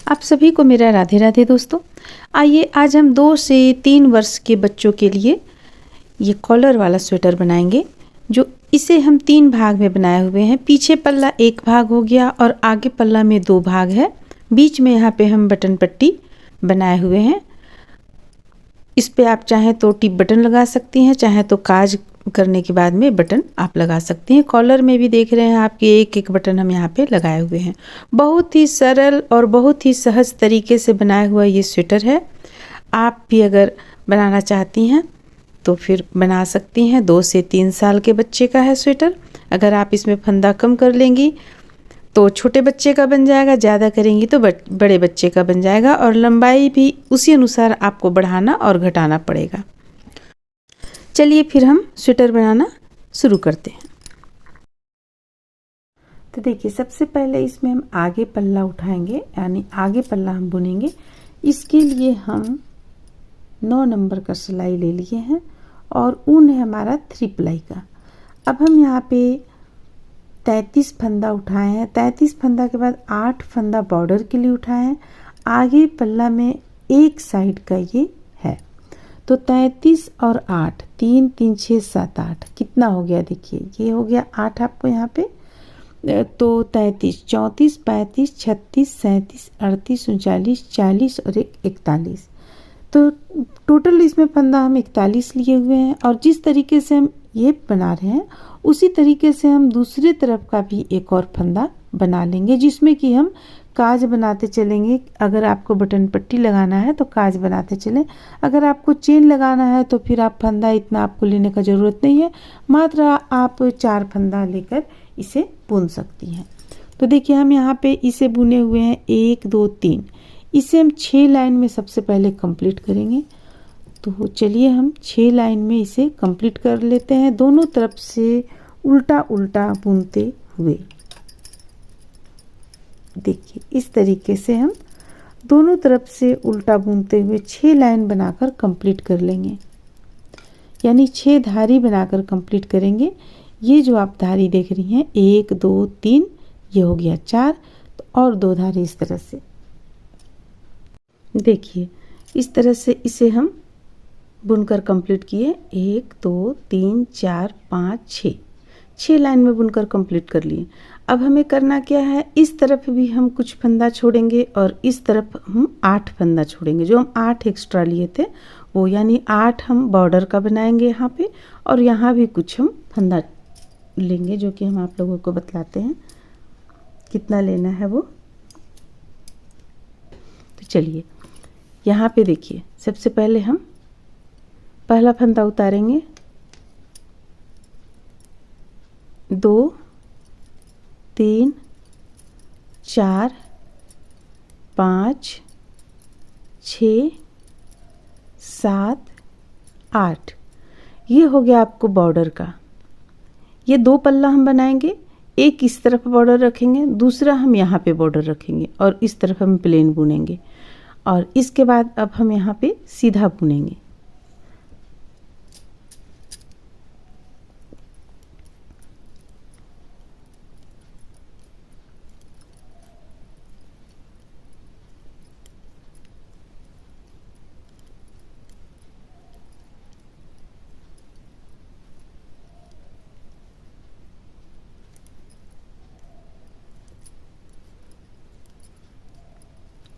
आप सभी को मेरा राधे राधे दोस्तों। आइए आज हम 2 से 3 वर्ष के बच्चों के लिए ये कॉलर वाला स्वेटर बनाएंगे। जो इसे हम 3 भाग में बनाए हुए हैं। पीछे पल्ला 1 भाग हो गया और आगे पल्ला में 2 भाग है। बीच में यहाँ पे हम बटन पट्टी बनाए हुए हैं। इस पे आप चाहें तो टिप बटन लगा सकती हैं, चाहे तो काज करने के बाद में बटन आप लगा सकती हैं। कॉलर में भी देख रहे हैं आपके एक एक बटन हम यहाँ पे लगाए हुए हैं। बहुत ही सरल और बहुत ही सहज तरीके से बनाया हुआ ये स्वेटर है। आप भी अगर बनाना चाहती हैं तो फिर बना सकती हैं। 2 से 3 साल के बच्चे का है स्वेटर। अगर आप इसमें फंदा कम कर लेंगी तो छोटे बच्चे का बन जाएगा, ज़्यादा करेंगी तो बड़े बच्चे का बन जाएगा, और लंबाई भी उसी अनुसार आपको बढ़ाना और घटाना पड़ेगा। चलिए फिर हम स्वेटर बनाना शुरू करते हैं। तो देखिए, सबसे पहले इसमें हम आगे पल्ला उठाएंगे, यानी आगे पल्ला हम बुनेंगे। इसके लिए हम 9 नंबर का सिलाई ले लिए हैं और ऊन है हमारा 3 प्लाई का। अब हम यहाँ पे 33 फंदा उठाए हैं। 33 फंदा के बाद 8 फंदा बॉर्डर के लिए उठाए हैं। आगे पल्ला में एक साइड का ये है, तो 33 और 8, 3 3 6 7 8 कितना हो गया? देखिए ये हो गया 8 आपको यहाँ पे। तो 33, 34, 35, 36, 37, 38, 39, 40 और 41 तो टोटल इसमें फंदा हम 41 लिए हुए हैं। और जिस तरीके से हम ये बना रहे हैं उसी तरीके से हम दूसरी तरफ का भी एक और फंदा बना लेंगे, जिसमें कि हम काज बनाते चलेंगे। अगर आपको बटन पट्टी लगाना है तो काज बनाते चलें। अगर आपको चेन लगाना है तो फिर आप फंदा इतना आपको लेने का ज़रूरत नहीं है, मात्र आप 4 फंदा लेकर इसे बुन सकती हैं। तो देखिए हम यहाँ पे इसे बुने हुए हैं 1 2 3। इसे हम 6 लाइन में सबसे पहले कंप्लीट करेंगे। तो चलिए हम 6 लाइन में इसे कंप्लीट कर लेते हैं, दोनों तरफ से उल्टा उल्टा बुनते हुए। देखिए इस तरीके से हम दोनों तरफ से उल्टा बुनते हुए 6 लाइन बनाकर कंप्लीट कर लेंगे, यानी 6 धारी बनाकर कंप्लीट करेंगे। ये जो आप धारी देख रही हैं 1 2 3, ये हो गया 4, तो और 2 धारी इस तरह से। देखिए इस तरह से इसे हम बुनकर कंप्लीट किए। 1 2 3 4 5 6 लाइन में बुनकर कंप्लीट कर लिए। अब हमें करना क्या है, इस तरफ भी हम कुछ फंदा छोड़ेंगे और इस तरफ हम 8 फंदा छोड़ेंगे। जो हम 8 एक्स्ट्रा लिए थे वो, यानी 8 हम बॉर्डर का बनाएंगे यहाँ पे, और यहाँ भी कुछ हम फंदा लेंगे, जो कि हम आप लोगों को बतलाते हैं कितना लेना है वो। तो चलिए यहाँ पे देखिए, सबसे पहले हम पहला फंदा उतारेंगे, 2 3 4 5 6 7 8। ये हो गया आपको बॉर्डर का। ये 2 पल्ला हम बनाएंगे, एक इस तरफ बॉर्डर रखेंगे, दूसरा हम यहाँ पे बॉर्डर रखेंगे और इस तरफ हम प्लेन बुनेंगे। और इसके बाद अब हम यहाँ पे सीधा बुनेंगे।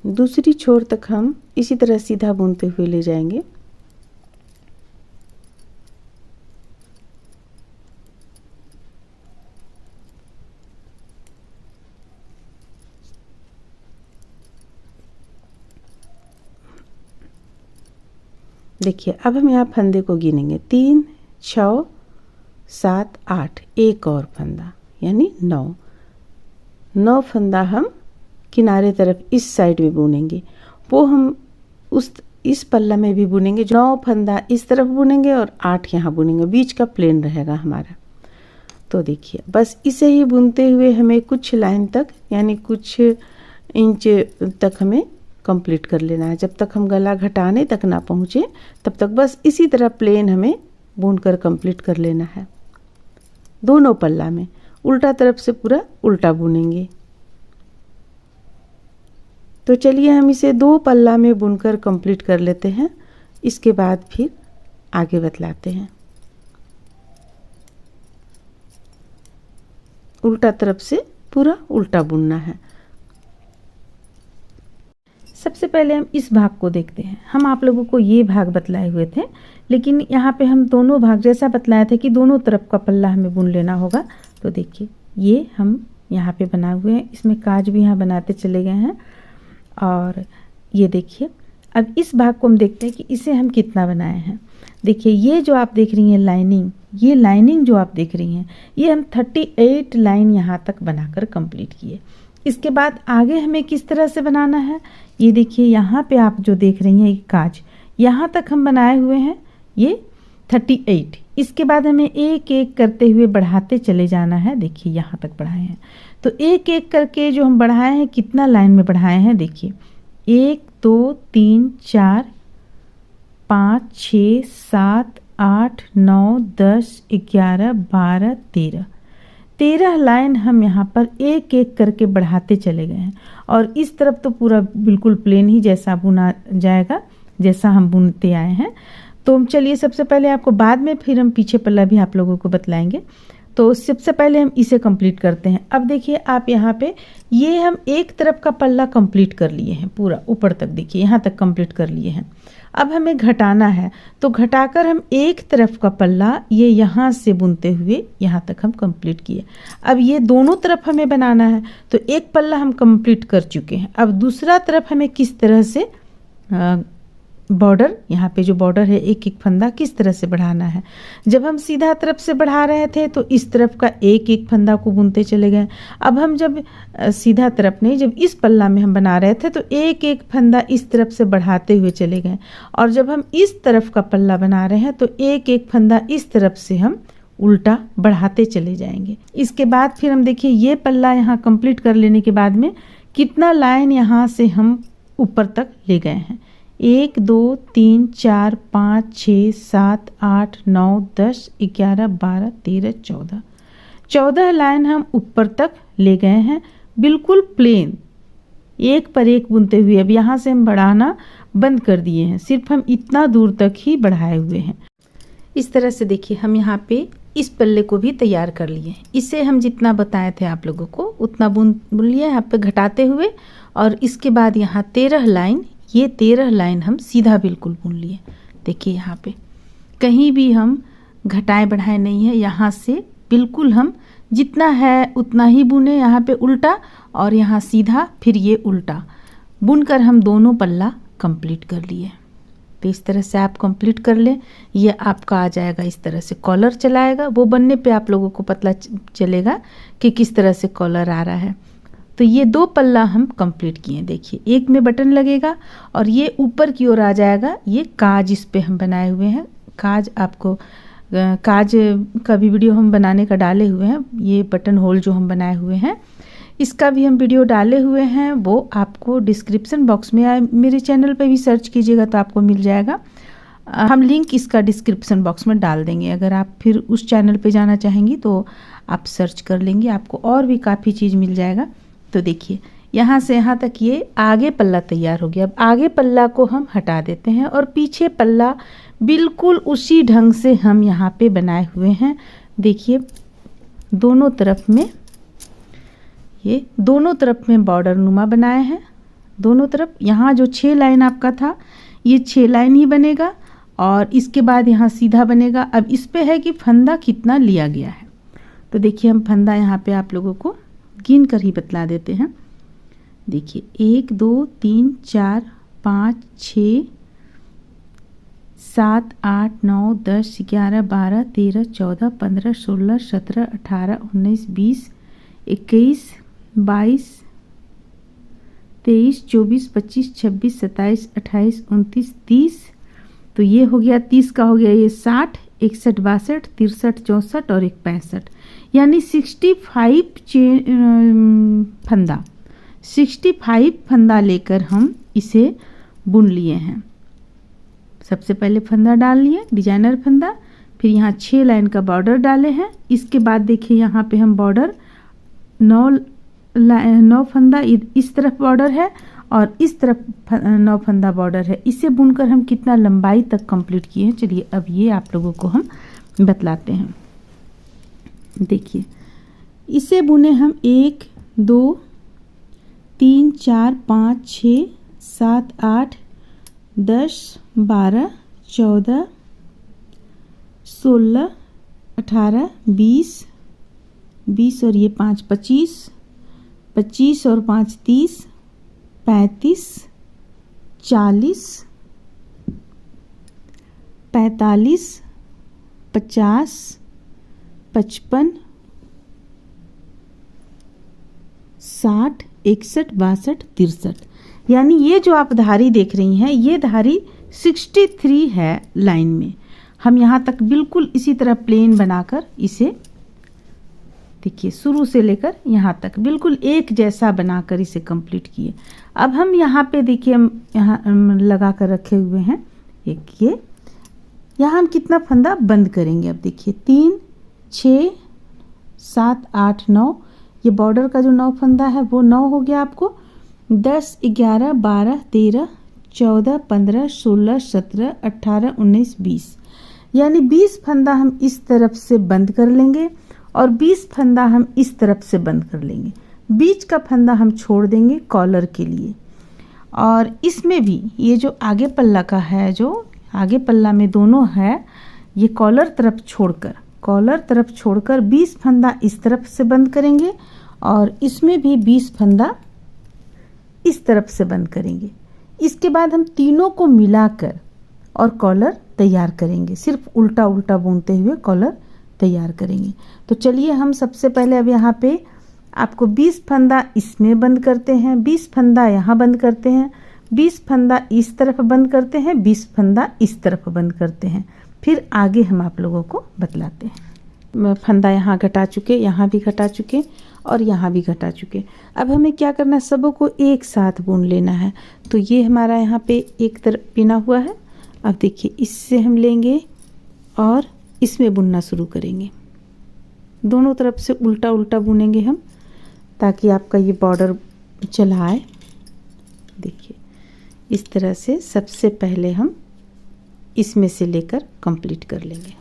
दूसरी छोर तक हम इसी तरह सीधा बुनते हुए ले जाएंगे। देखिए अब हम यहाँ फंदे को गिनेंगे, 3 6 7 8, एक और फंदा यानी 9 फंदा हम किनारे तरफ इस साइड में बुनेंगे। वो हम इस पल्ला में भी बुनेंगे। 9 फंदा इस तरफ बुनेंगे और 8 यहाँ बुनेंगे, बीच का प्लेन रहेगा हमारा। तो देखिए बस इसे ही बुनते हुए हमें कुछ लाइन तक, यानी कुछ इंच तक हमें कंप्लीट कर लेना है। जब तक हम गला घटाने तक ना पहुँचे तब तक बस इसी तरह प्लेन हमें बुनकर कंप्लीट कर लेना है। दोनों पल्ला में उल्टा तरफ से पूरा उल्टा बुनेंगे। तो चलिए हम इसे 2 पल्ला में बुनकर कंप्लीट कर लेते हैं, इसके बाद फिर आगे बतलाते हैं। उल्टा तरफ से पूरा उल्टा बुनना है। सबसे पहले हम इस भाग को देखते हैं। हम आप लोगों को ये भाग बतलाए हुए थे, लेकिन यहाँ पे हम दोनों भाग जैसा बतलाया था कि दोनों तरफ का पल्ला हमें बुन लेना होगा। तो देखिए ये हम यहाँ पे बनाए हुए हैं, इसमें काज भी यहाँ बनाते चले गए हैं। और ये देखिए अब इस भाग को हम देखते हैं कि इसे हम कितना बनाए हैं। देखिए ये जो आप देख रही हैं लाइनिंग, ये लाइनिंग जो आप देख रही हैं, ये हम 38 लाइन यहाँ तक बनाकर कंप्लीट किए। इसके बाद आगे हमें किस तरह से बनाना है, ये देखिए यहाँ पे आप जो देख रही हैं ये काज, यहाँ तक हम बनाए हुए हैं ये 38। इसके बाद हमें एक एक करते हुए बढ़ाते चले जाना है। देखिए यहाँ तक बढ़ाए हैं, तो एक एक करके जो हम बढ़ाए हैं कितना लाइन में बढ़ाए हैं, देखिए 1 2 3 4 5 6 7 8 9 10 11 12 13 लाइन हम यहाँ पर एक एक करके बढ़ाते चले गए हैं। और इस तरफ तो पूरा बिल्कुल प्लेन ही जैसा बुना जाएगा जैसा हम बुनते आए हैं। तो चलिए सबसे पहले आपको बाद में फिर हम पीछे पल्ला भी आप लोगों को बतलाएंगे। तो सबसे पहले हम इसे कंप्लीट करते हैं। अब देखिए आप यहाँ पे ये हम एक तरफ का पल्ला कंप्लीट कर लिए हैं, पूरा ऊपर तक देखिए यहाँ तक कंप्लीट कर लिए हैं। अब हमें घटाना है, तो घटाकर हम एक तरफ का पल्ला ये यहाँ से बुनते हुए यहाँ तक हम कंप्लीट किए। अब ये दोनों तरफ हमें बनाना है, तो एक पल्ला हम कंप्लीट कर चुके हैं। अब दूसरा तरफ हमें किस तरह से बॉर्डर, यहाँ पे जो बॉर्डर है एक एक फंदा किस तरह से बढ़ाना है। जब हम सीधा तरफ से बढ़ा रहे थे तो इस तरफ का एक एक फंदा को बुनते चले गए। अब हम जब सीधा तरफ नहीं, जब इस पल्ला में हम बना रहे थे तो एक एक फंदा इस तरफ से बढ़ाते हुए चले गए। और जब हम इस तरफ का पल्ला बना रहे हैं तो एक एक फंदा इस तरफ से हम उल्टा बढ़ाते चले जाएंगे। इसके बाद फिर हम देखिए ये पल्ला यहाँ कंप्लीट कर लेने के बाद में कितना लाइन यहाँ से हम ऊपर तक ले गए हैं। 1 2 3 4 5 6 7 8 9 10 11 12 13 14 लाइन हम ऊपर तक ले गए हैं, बिल्कुल प्लेन एक पर एक बुनते हुए। अब यहाँ से हम बढ़ाना बंद कर दिए हैं, सिर्फ हम इतना दूर तक ही बढ़ाए हुए हैं। इस तरह से देखिए हम यहाँ पे इस पल्ले को भी तैयार कर लिए हैं। इसे हम जितना बताए थे आप लोगों को उतना बुन लिए यहाँ पे घटाते हुए। और इसके बाद यहाँ 13 लाइन, ये 13 लाइन हम सीधा बिल्कुल बुन लिए। देखिए यहाँ पे कहीं भी हम घटाए बढ़ाए नहीं है, यहाँ से बिल्कुल हम जितना है उतना ही बुने। यहाँ पे उल्टा और यहाँ सीधा, फिर ये उल्टा बुनकर हम दोनों पल्ला कंप्लीट कर लिए। तो इस तरह से आप कंप्लीट कर लें। ये आपका आ जाएगा इस तरह से, कॉलर चलाएगा। वो बनने पे आप लोगों को पता चलेगा कि किस तरह से कॉलर आ रहा है। तो ये 2 पल्ला हम कंप्लीट किए। देखिए एक में बटन लगेगा और ये ऊपर की ओर आ जाएगा। ये काज इस पे हम बनाए हुए हैं। काज आपको काज का भी वीडियो हम बनाने का डाले हुए हैं। ये बटन होल जो हम बनाए हुए हैं इसका भी हम वीडियो डाले हुए हैं, वो आपको डिस्क्रिप्शन बॉक्स में या मेरे चैनल पे भी सर्च कीजिएगा तो आपको मिल जाएगा। हम लिंक इसका डिस्क्रिप्शन बॉक्स में डाल देंगे। अगर आप फिर उस चैनल पे जाना चाहेंगी तो आप सर्च कर लेंगे, आपको और भी काफ़ी चीज़ मिल जाएगा। तो देखिए यहाँ से यहाँ तक ये आगे पल्ला तैयार हो गया। अब आगे पल्ला को हम हटा देते हैं और पीछे पल्ला बिल्कुल उसी ढंग से हम यहाँ पे बनाए हुए हैं। देखिए दोनों तरफ में, ये दोनों तरफ में बॉर्डर नुमा बनाए हैं। दोनों तरफ यहाँ जो 6 लाइन आपका था ये 6 लाइन ही बनेगा और इसके बाद यहाँ सीधा बनेगा। अब इस पे है कि फंदा कितना लिया गया है। तो देखिए हम फंदा यहाँ पे आप लोगों को गिन कर ही बतला देते हैं। देखिए 1 2 3 4 5 6 7 8 9 10 11 12 13 14 15 16 17 18 19 20 21 22 23 24 25 26 27 28 29 30। तो ये हो गया 30 का हो गया ये 60 61 62 63 64 और 65, यानी 65 फंदा 65 फंदा लेकर हम इसे बुन लिए हैं। सबसे पहले फंदा डाल लिए, डिजाइनर फंदा, फिर यहाँ 6 लाइन का बॉर्डर डाले हैं। इसके बाद देखिए यहाँ पे हम बॉर्डर 9 फंदा इस तरफ बॉर्डर है और इस तरफ 9 फंदा बॉर्डर है। इसे बुनकर हम कितना लंबाई तक कंप्लीट किए हैं, चलिए अब ये आप लोगों को हम बतलाते हैं। देखिए इसे बुने हम 1 2 3 4 5 6 7 8 10 12 14 16 18 20 20 और ये 5 25 25 और 5 30 35 40 45 50 55 60 61 62 63। यानी ये जो आप धारी देख रही हैं ये धारी 63 है लाइन में। हम यहाँ तक बिल्कुल इसी तरह प्लेन बनाकर इसे देखिए शुरू से लेकर यहाँ तक बिल्कुल एक जैसा बनाकर इसे कंप्लीट किए। अब हम यहाँ पे देखिए हम यहाँ लगा कर रखे हुए हैं एक ये, यहाँ हम कितना फंदा बंद करेंगे। अब देखिए 3 6 7 8 9, ये बॉर्डर का जो 9 फंदा है वो 9 हो गया आपको। 10 11 12 13 14 15 16 17 18 19 20, यानी 20 फंदा हम इस तरफ से बंद कर लेंगे और 20 फंदा हम इस तरफ से बंद कर लेंगे। बीच का फंदा हम छोड़ देंगे कॉलर के लिए। और इसमें भी ये जो आगे पल्ला का है, जो आगे पल्ला में दोनों है, ये कॉलर तरफ छोड़कर 20 फंदा इस तरफ से बंद करेंगे और इसमें भी 20 फंदा इस तरफ से बंद करेंगे। इसके बाद हम तीनों को मिलाकर और कॉलर तैयार करेंगे, सिर्फ उल्टा उल्टा बुनते हुए कॉलर तैयार करेंगे। तो चलिए हम सबसे पहले अब यहाँ पे आपको 20 फंदा इसमें बंद करते हैं, 20 फंदा यहाँ बंद करते हैं, 20 फंदा इस तरफ बंद करते हैं, 20 फंदा इस तरफ बंद करते हैं। फिर आगे हम आप लोगों को बतलाते हैं। फंदा यहाँ घटा चुके, यहाँ भी घटा चुके और यहाँ भी घटा चुके। अब हमें क्या करना है, सबों को एक साथ बुन लेना है। तो ये हमारा यहाँ पे एक तरफ पिना हुआ है। अब देखिए इससे हम लेंगे और इसमें बुनना शुरू करेंगे। दोनों तरफ से उल्टा उल्टा बुनेंगे हम, ताकि आपका ये बॉर्डर चला आए। देखिए इस तरह से सबसे पहले हम इसमें से लेकर कंप्लीट कर लेंगे।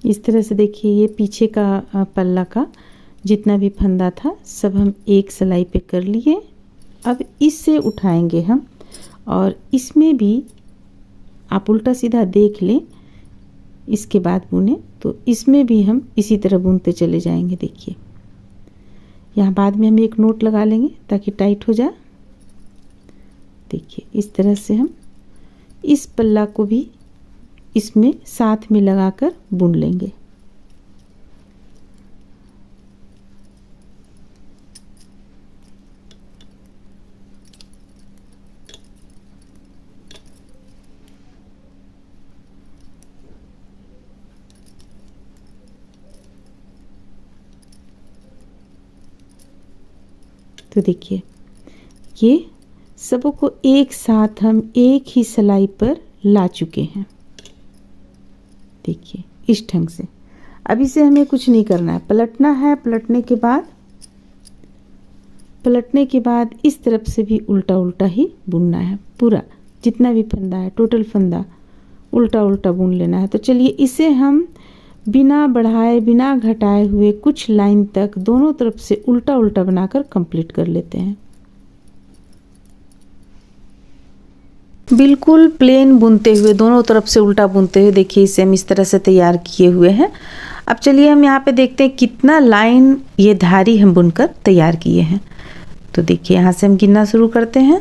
इस तरह से देखिए ये पीछे का पल्ला का जितना भी फंदा था सब हम एक सिलाई पे कर लिए। अब इससे उठाएंगे हम और इसमें भी आप उल्टा सीधा देख लें, इसके बाद बुने तो इसमें भी हम इसी तरह बुनते चले जाएंगे। देखिए यहाँ बाद में हम एक नोट लगा लेंगे ताकि टाइट हो जाए। देखिए इस तरह से हम इस पल्ला को भी इसमें साथ में लगाकर बुन लेंगे। तो देखिए ये सबों को एक साथ हम एक ही सिलाई पर ला चुके हैं। देखिए इस ढंग से। अब इसे हमें कुछ नहीं करना है, पलटना है। पलटने के बाद इस तरफ से भी उल्टा उल्टा ही बुनना है। पूरा जितना भी फंदा है टोटल फंदा उल्टा उल्टा बुन लेना है। तो चलिए इसे हम बिना बढ़ाए बिना घटाए हुए कुछ लाइन तक दोनों तरफ से उल्टा उल्टा बनाकर कंप्लीट कर लेते हैं। बिल्कुल प्लेन बुनते हुए दोनों तरफ से उल्टा बुनते हुए देखिए इसे हम इस तरह से तैयार किए हुए हैं। अब चलिए हम यहाँ पे देखते हैं कितना लाइन ये धारी हम बुनकर तैयार किए हैं। तो देखिए यहाँ से हम गिनना शुरू करते हैं।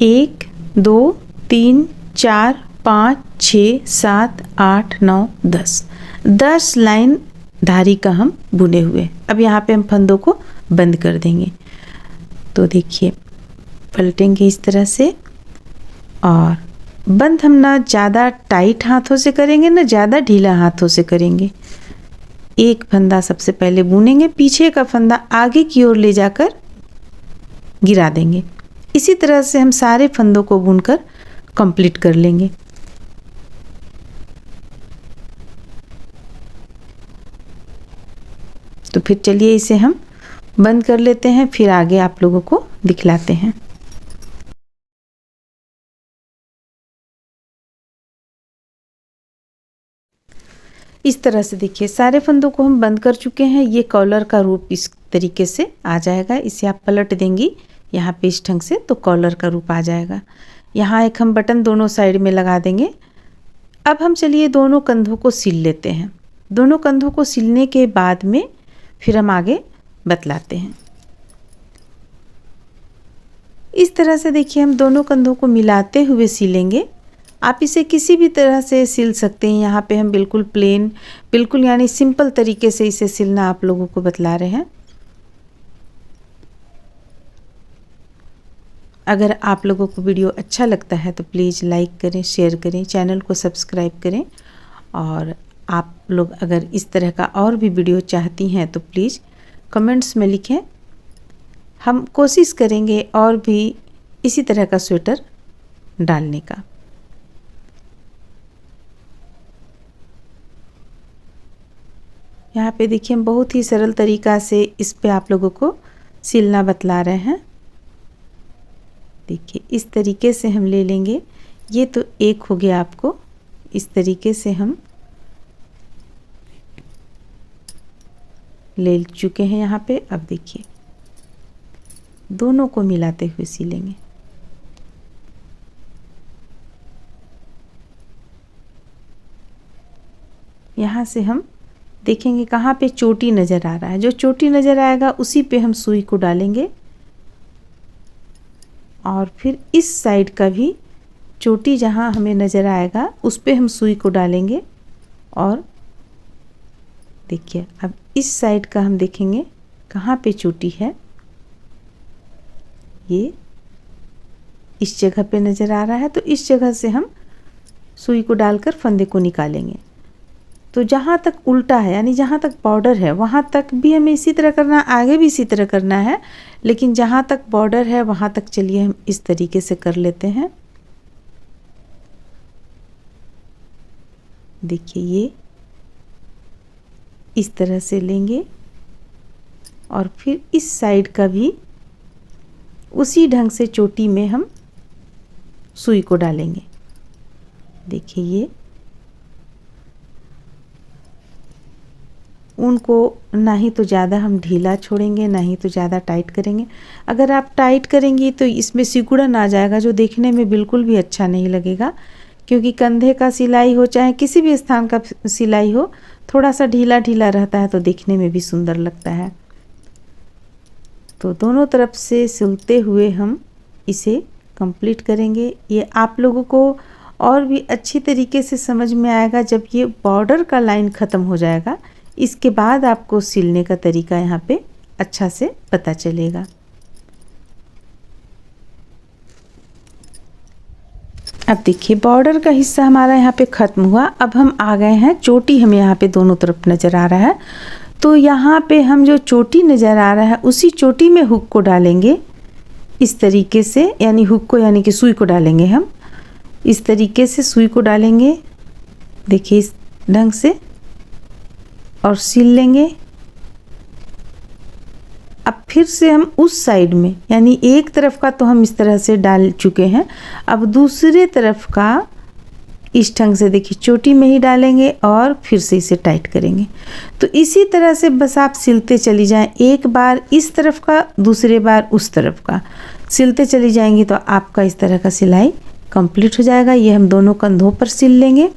1 2 3 4 5 6 7 8 9 10। 10 लाइन धारी का हम बुने हुए। अब यहाँ पे हम फंदों को बंद कर देंगे। तो देखिए पलटेंगे इस तरह से, और बंद हम ना ज़्यादा टाइट हाथों से करेंगे ना ज़्यादा ढीला हाथों से करेंगे। एक फंदा सबसे पहले बुनेंगे, पीछे का फंदा आगे की ओर ले जाकर गिरा देंगे। इसी तरह से हम सारे फंदों को बुनकर कंप्लीट कर लेंगे। तो फिर चलिए इसे हम बंद कर लेते हैं, फिर आगे आप लोगों को दिखलाते हैं। इस तरह से देखिए सारे फंदों को हम बंद कर चुके हैं। ये कॉलर का रूप इस तरीके से आ जाएगा। इसे आप पलट देंगी यहाँ पे इस ढंग से, तो कॉलर का रूप आ जाएगा। यहाँ एक हम बटन दोनों साइड में लगा देंगे। अब हम चलिए दोनों कंधों को सिल लेते हैं। दोनों कंधों को सिलने के बाद में फिर हम आगे बतलाते हैं। इस तरह से देखिए हम दोनों कंधों को मिलाते हुए सिलेंगे। आप इसे किसी भी तरह से सिल सकते हैं। यहाँ पे हम बिल्कुल प्लेन, बिल्कुल यानी सिंपल तरीके से इसे सिलना आप लोगों को बतला रहे हैं। अगर आप लोगों को वीडियो अच्छा लगता है तो प्लीज़ लाइक करें, शेयर करें, चैनल को सब्सक्राइब करें। और आप लोग अगर इस तरह का और भी वीडियो चाहती हैं तो प्लीज़ कमेंट्स में लिखें। हम कोशिश करेंगे और भी इसी तरह का स्वेटर डालने का। यहाँ पे देखिए हम बहुत ही सरल तरीका से इस पे आप लोगों को सिलना बतला रहे हैं। देखिए इस तरीके से हम ले लेंगे। ये तो एक हो गया, आपको इस तरीके से हम ले चुके हैं यहाँ पे। अब देखिए दोनों को मिलाते हुए सिलेंगे। यहाँ से हम देखेंगे कहाँ पे चोटी नज़र आ रहा है। जो चोटी नज़र आएगा उसी पे हम सुई को डालेंगे, और फिर इस साइड का भी चोटी जहाँ हमें नज़र आएगा उस पे हम सुई को डालेंगे। और देखिए अब इस साइड का हम देखेंगे कहाँ पे चोटी है। ये इस जगह पे नज़र आ रहा है, तो इस जगह से हम सुई को डालकर फंदे को निकालेंगे। तो जहाँ तक उल्टा है यानी जहाँ तक बॉर्डर है वहाँ तक भी हमें इसी तरह करना है, आगे भी इसी तरह करना है। लेकिन जहाँ तक बॉर्डर है वहाँ तक चलिए हम इस तरीके से कर लेते हैं। देखिए ये इस तरह से लेंगे, और फिर इस साइड का भी उसी ढंग से चोटी में हम सुई को डालेंगे। देखिए ये उनको ना ही तो ज़्यादा हम ढीला छोड़ेंगे ना ही तो ज़्यादा टाइट करेंगे। अगर आप टाइट करेंगी तो इसमें सिकुड़न आ जाएगा, जो देखने में बिल्कुल भी अच्छा नहीं लगेगा। क्योंकि कंधे का सिलाई हो चाहे किसी भी स्थान का सिलाई हो, थोड़ा सा ढीला ढीला रहता है तो देखने में भी सुंदर लगता है। तो दोनों तरफ से सिलते हुए हम इसे कंप्लीट करेंगे। ये आप लोगों को और भी अच्छी तरीके से समझ में आएगा जब ये बॉर्डर का लाइन ख़त्म हो जाएगा। इसके बाद आपको सिलने का तरीका यहाँ पे अच्छा से पता चलेगा। अब देखिए बॉर्डर का हिस्सा हमारा यहाँ पे ख़त्म हुआ। अब हम आ गए हैं, चोटी हमें यहाँ पे दोनों तरफ नज़र आ रहा है। तो यहाँ पे हम जो चोटी नज़र आ रहा है उसी चोटी में हुक को डालेंगे इस तरीके से, यानी हुक को यानी कि सुई को डालेंगे हम इस तरीके से। सुई को डालेंगे देखिए इस ढंग से, और सिल लेंगे। अब फिर से हम उस साइड में, यानी एक तरफ का तो हम इस तरह से डाल चुके हैं, अब दूसरे तरफ का इस ढंग से देखिए चोटी में ही डालेंगे और फिर से इसे टाइट करेंगे। तो इसी तरह से बस आप सिलते चली जाएं, एक बार इस तरफ का दूसरे बार उस तरफ का सिलते चली जाएंगी तो आपका इस तरह का सिलाई कंप्लीट हो जाएगा। ये हम दोनों कंधों पर सिल लेंगे।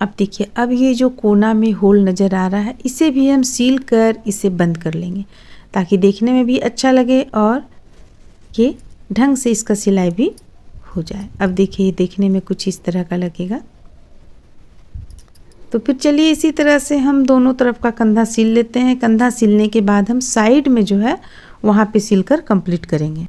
अब देखिए, अब ये जो कोना में होल नज़र आ रहा है इसे भी हम सील कर इसे बंद कर लेंगे ताकि देखने में भी अच्छा लगे और ये ढंग से इसका सिलाई भी हो जाए। अब देखिए, ये देखने में कुछ इस तरह का लगेगा। तो फिर चलिए इसी तरह से हम दोनों तरफ का कंधा सिल लेते हैं। कंधा सिलने के बाद हम साइड में जो है वहाँ पे सिलकर कंप्लीट करेंगे।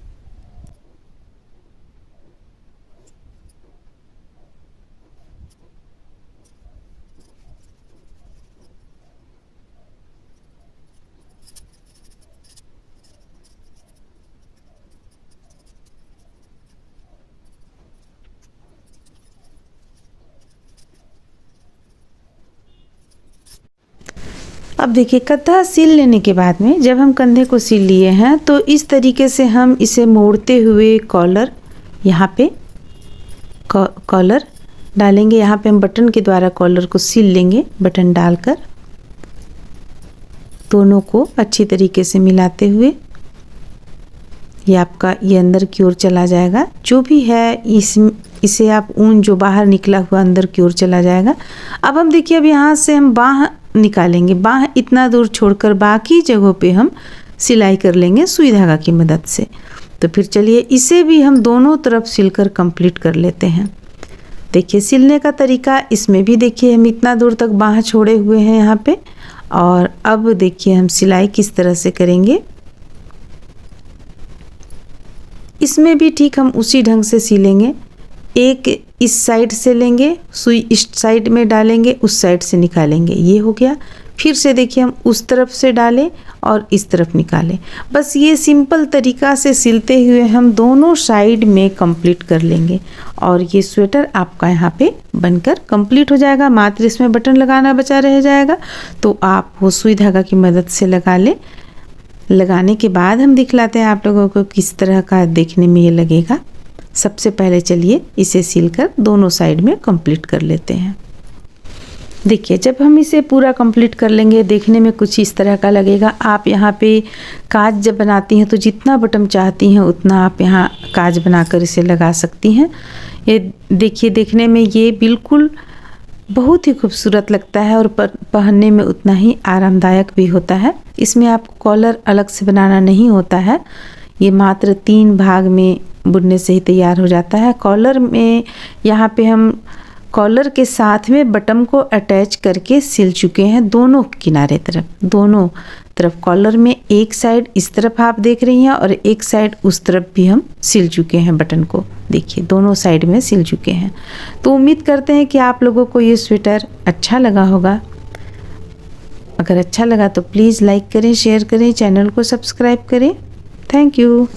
अब देखिए, कंधा सिल लेने के बाद में जब हम कंधे को सिल लिए हैं तो इस तरीके से हम इसे मोड़ते हुए कॉलर यहाँ पे कॉलर डालेंगे। यहाँ पे हम बटन के द्वारा कॉलर को सिल लेंगे। बटन डालकर दोनों को अच्छी तरीके से मिलाते हुए ये आपका ये अंदर की ओर चला जाएगा। जो भी है इसे आप ऊन जो बाहर निकला हुआ अंदर की ओर चला जाएगा। अब हम देखिए, अब यहाँ से हम बाह निकालेंगे। बाह इतना दूर छोड़कर बाकी जगहों पे हम सिलाई कर लेंगे सुई धागा की मदद से। तो फिर चलिए इसे भी हम दोनों तरफ सिलकर कंप्लीट कर लेते हैं। देखिए सिलने का तरीका इसमें भी देखिए, हम इतना दूर तक बाह छोड़े हुए हैं यहाँ पे। और अब देखिए हम सिलाई किस तरह से करेंगे। इसमें भी ठीक हम उसी ढंग से सिलेंगे। एक इस साइड से लेंगे, सुई इस साइड में डालेंगे, उस साइड से निकालेंगे, ये हो गया। फिर से देखिए हम उस तरफ से डालें और इस तरफ निकालें। बस ये सिंपल तरीका से सिलते हुए हम दोनों साइड में कंप्लीट कर लेंगे और ये स्वेटर आपका यहाँ पे बनकर कंप्लीट हो जाएगा। मात्र इसमें बटन लगाना बचा रह जाएगा, तो आप वो सुई धागा की मदद से लगा लें। लगाने के बाद हम दिखलाते हैं आप लोगों को किस तरह का देखने में ये लगेगा। सबसे पहले चलिए इसे सिलकर दोनों साइड में कंप्लीट कर लेते हैं। देखिए जब हम इसे पूरा कंप्लीट कर लेंगे देखने में कुछ इस तरह का लगेगा। आप यहाँ पे काज जब बनाती हैं तो जितना बटन चाहती हैं उतना आप यहाँ काज बनाकर इसे लगा सकती हैं। ये देखिए देखने में ये बिल्कुल बहुत ही खूबसूरत लगता है और पहनने में उतना ही आरामदायक भी होता है। इसमें आपको कॉलर अलग से बनाना नहीं होता है। ये मात्र 3 भाग में बुनने से ही तैयार हो जाता है। कॉलर में यहाँ पे हम कॉलर के साथ में बटन को अटैच करके सिल चुके हैं दोनों किनारे तरफ। दोनों तरफ कॉलर में एक साइड इस तरफ आप देख रही हैं और एक साइड उस तरफ भी हम सिल चुके हैं। बटन को देखिए दोनों साइड में सिल चुके हैं। तो उम्मीद करते हैं कि आप लोगों को ये स्वेटर अच्छा लगा होगा। अगर अच्छा लगा तो प्लीज़ लाइक करें, शेयर करें, चैनल को सब्सक्राइब करें। Thank you.